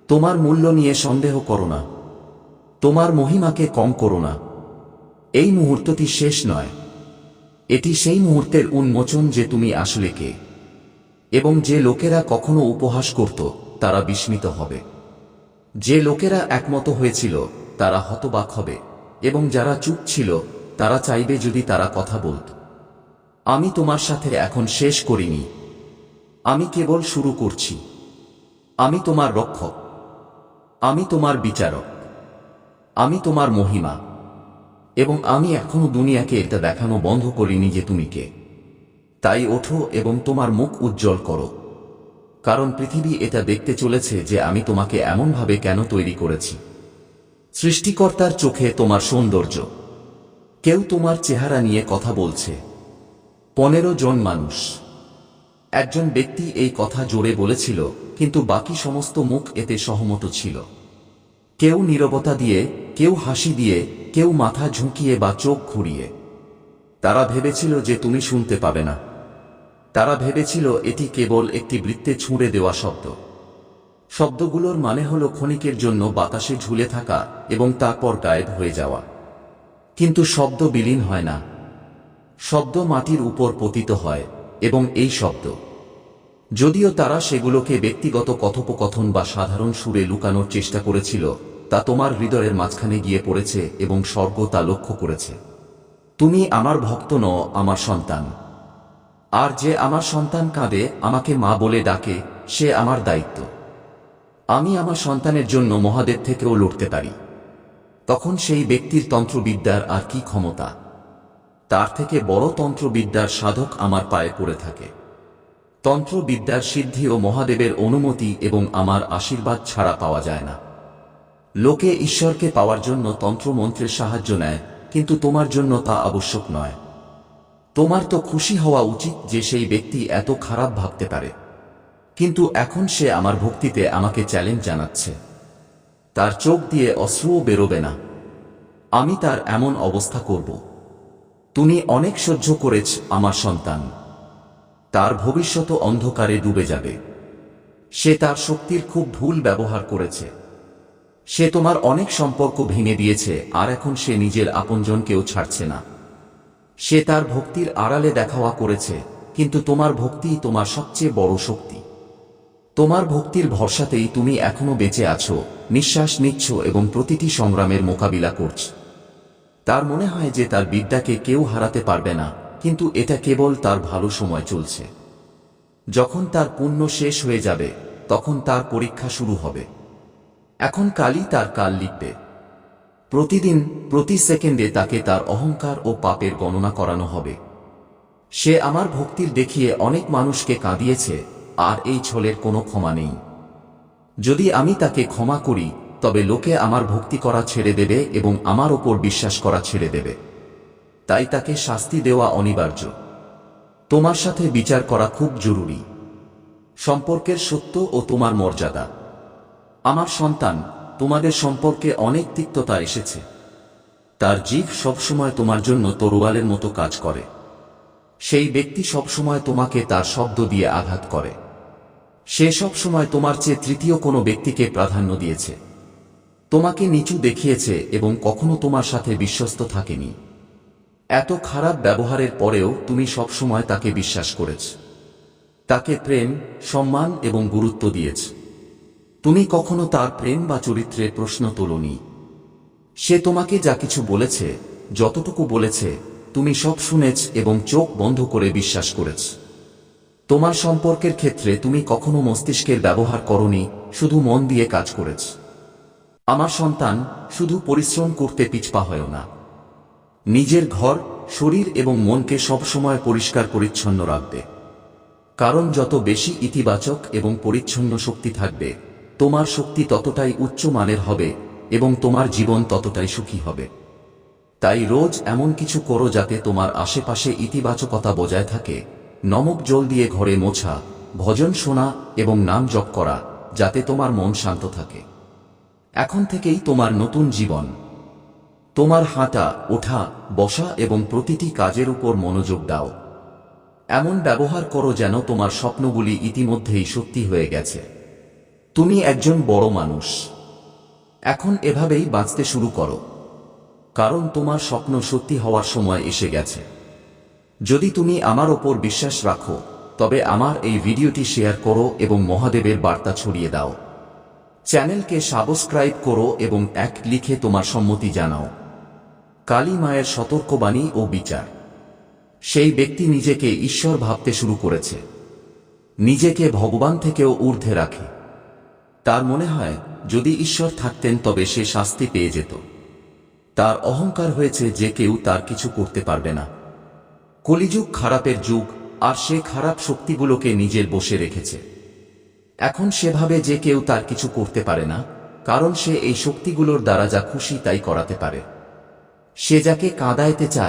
তোমার মূল্য নিয়ে সন্দেহ করো না। তোমার মহিমাকে কম করো না। এই মুহূর্তটি শেষ নয়। এটি সেই মুহূর্তের উন্মোচন যে তুমি আসলে কে। এবং যে লোকেরা কখনো উপহাস করত, তারা বিস্মিত হবে। যে লোকেরা একমত হয়েছিল, তারা হতবাক হবে। এবং যারা চুপ ছিল, তারা চাইবে যদি তারা কথা বলত। আমি তোমার সাথে এখন শেষ করিনি। আমি কেবল শুরু করছি। আমি তোমার রক্ষক। আমি তোমার বিচারক। আমি তোমার মহিমা। এবং আমি এখনো দুনিয়াকে এটা দেখানো বন্ধ করিনি যে তুমি কে। তাই ওঠো এবং তোমার মুখ উজ্জ্বল করো। কারণ পৃথিবী এটা দেখতে চলেছে যে আমি তোমাকে এমনভাবে কেন তৈরি করেছি। সৃষ্টিকর্তার চোখে তোমার সৌন্দর্য। কেউ তোমার চেহারা নিয়ে কথা বলছে। 15 জন মানুষ। একজন ব্যক্তি এই কথা জোরে বলেছিল, কিন্তু বাকি সমস্ত মুখ এতে সহমত ছিল। কেউ নীরবতা দিয়ে, কেউ হাসি দিয়ে, কেউ মাথা ঝুঁকিয়ে বা চোখ ঘুরিয়ে। তারা ভেবেছিল যে তুমি শুনতে পাবে না। তারা ভেবেছিল এটি কেবল একটি বৃত্তে ছুঁড়ে দেওয়া শব্দ। শব্দগুলোর মানে হল ক্ষণিকের জন্য বাতাসে ঝুলে থাকা এবং তারপর গায়েব হয়ে যাওয়া। কিন্তু শব্দ বিলীন হয় না। শব্দ মাটির উপর পতিত হয়, এবং এই শব্দ, যদিও তারা সেগুলোকে ব্যক্তিগত কথোপকথন বা সাধারণ সুরে লুকানোর চেষ্টা করেছিল, তা তোমার হৃদয়ের মাঝখানে গিয়ে পড়েছে এবং স্বর্গ তা লক্ষ্য করেছে। তুমি আমার ভক্ত নও, আমার সন্তান। আর যে আমার সন্তান কাঁদে, আমাকে মা বলে ডাকে, সে আমার দায়িত্ব। আমি আমার সন্তানের জন্য মহাদেব থেকেও লড়তে পারি। তখন সেই ব্যক্তির তন্ত্রবিদ্যার আর কি ক্ষমতা? তার থেকে বড় তন্ত্রবিদ্যার সাধক আমার পায়ে পড়ে থাকে। তন্ত্রবিদ্যার সিদ্ধি ও মহাদেবের অনুমতি এবং আমার আশীর্বাদ ছাড়া পাওয়া যায় না। লোকে ঈশ্বরকে পাওয়ার জন্য তন্ত্রমন্ত্রের সাহায্য নেয়, কিন্তু তোমার জন্য তা আবশ্যক নয়। তোমার তো খুশি হওয়া উচিত যে সেই ব্যক্তি এত খারাপ ভাবতে পারে। কিন্তু এখন সে আমার ভক্তিতে আমাকে চ্যালেঞ্জ জানাচ্ছে। তার চোখ দিয়ে অশ্রুও বেরোবে না। আমি তার এমন অবস্থা করব। তুমি অনেক সহ্য করেছ আমার সন্তান। তার ভবিষ্যৎ অন্ধকারে ডুবে যাবে। সে তার শক্তির খুব ভুল ব্যবহার করেছে। সে তোমার অনেক সম্পর্ক ভেঙে দিয়েছে, আর এখন সে নিজের আপনজনকেও ছাড়ছে না। সে তার ভক্তির আড়ালে দেখাওয়া করেছে, কিন্তু তোমার ভক্তিই তোমার সবচেয়ে বড় শক্তি। তোমার ভক্তির ভরসাতেই তুমি এখনো বেঁচে আছো, নিঃশ্বাস নিচ্ছ এবং প্রতিটি সংগ্রামের মোকাবিলা করছ। তার মনে হয় যে তার বিদ্যাকে কেউ হারাতে পারবে না, কিন্তু এটা কেবল তার ভালো সময় চলছে। যখন তার পুণ্য শেষ হয়ে যাবে, তখন তার পরীক্ষা শুরু হবে। এখন কালই তার কাল লিখবে। প্রতিদিন, প্রতি সেকেন্ডে তাকে তার অহংকার ও পাপের গণনা করানো হবে। সে আমার ভক্তির দেখিয়ে অনেক মানুষকে কাঁদিয়েছে, আর এই ছলের কোনো ক্ষমা নেই। যদি আমি তাকে ক্ষমা করি, তবে লোকে আমার ভক্তি করা ছেড়ে দেবে এবং আমার ওপর বিশ্বাস করা ছেড়ে দেবে। তাই তাকে শাস্তি দেওয়া অনিবার্য। তোমার সাথে বিচার করা খুব জরুরি। সম্পর্কের সত্য ও তোমার মর্যাদা। আমার সন্তান, তোমাদের সম্পর্কে অনেক তিক্ততা এসেছে। তার জিভ সবসময় তোমার জন্য তরোয়ালের মতো কাজ করে। সেই ব্যক্তি সবসময় তোমাকে তার শব্দ দিয়ে আঘাত করে। সে সবসময় তোমার চেয়ে তৃতীয় কোনো ব্যক্তিকে প্রাধান্য দিয়েছে। তোমাকে নিচু দেখিয়েছে এবং কখনো তোমার সাথে বিশ্বস্ত থাকেনি। এত খারাপ ব্যবহারের পরেও তুমি সবসময় তাকে বিশ্বাস করেছ। তাকে প্রেম, সম্মান এবং গুরুত্ব দিয়েছ। তুমি কখনো তার প্রেম বা চরিত্রের প্রশ্ন তোলনি। সে তোমাকে যা কিছু বলেছে, যতটুকু বলেছে, তুমি সব শুনেছ এবং চোখ বন্ধ করে বিশ্বাস করেছ। তোমার সম্পর্কের ক্ষেত্রে তুমি কখনো মস্তিষ্কের ব্যবহার করনি, শুধু মন দিয়ে কাজ করেছ। আমার সন্তান, শুধু পরিশ্রম করতে পিছপা হয় না। নিজের ঘর, শরীর এবং মনকে সবসময় পরিষ্কার পরিচ্ছন্ন রাখবে। কারণ যত বেশি ইতিবাচক এবং পরিচ্ছন্ন শক্তি থাকবে, তোমার শক্তি ততটাই উচ্চ মানের হবে এবং তোমার জীবন ততটাই সুখী হবে। তাই রোজ এমন কিছু করো যাতে তোমার আশেপাশে ইতিবাচকতা বজায় থাকে। নমক জল দিয়ে ঘরে মোছা, ভজন শোনা এবং নাম জপ করা, যাতে তোমার মন শান্ত থাকে। এখন থেকেই তোমার নতুন জীবন। তোমার হাঁটা, ওঠা, বসা এবং প্রতিটি কাজের উপর মনোযোগ দাও। এমন ব্যবহার করো যেন তোমার স্বপ্নগুলি ইতিমধ্যেই সত্যি হয়ে গেছে। তুমি একজন বড় মানুষ। এখন এভাবেই বাঁচতে শুরু করো, কারণ তোমার স্বপ্ন সত্যি হওয়ার সময় এসে গেছে। যদি তুমি আমার ওপর বিশ্বাস রাখো, তবে আমার এই ভিডিওটি শেয়ার করো এবং মহাদেবের বার্তা ছড়িয়ে দাও। চ্যানেলকে সাবস্ক্রাইব করো এবং লিখে তোমার সম্মতি জানাও। কালী মায়ের সতর্কবাণী ও বিচার। সেই ব্যক্তি নিজেকে ঈশ্বর ভাবতে শুরু করেছে, নিজেকে ভগবান থেকেও ঊর্ধ্বে রাখে। তার মনে হয় যদি ঈশ্বর থাকতেন তবে সে শাস্তি পেয়ে যেত। তার অহংকার হয়েছে যে কেউ তার কিছু করতে পারবে না। কলিযুগ খারাপের যুগ, আর সে খারাপ শক্তিগুলোকে নিজের বশে রেখেছে। এখন সে ভাবে যে কেউ তার কিছু করতে পারে না, কারণ সে এই শক্তিগুলোর দ্বারা যা খুশি তাই করাতে পারে। সে যাকে কাঁদাইতে চায়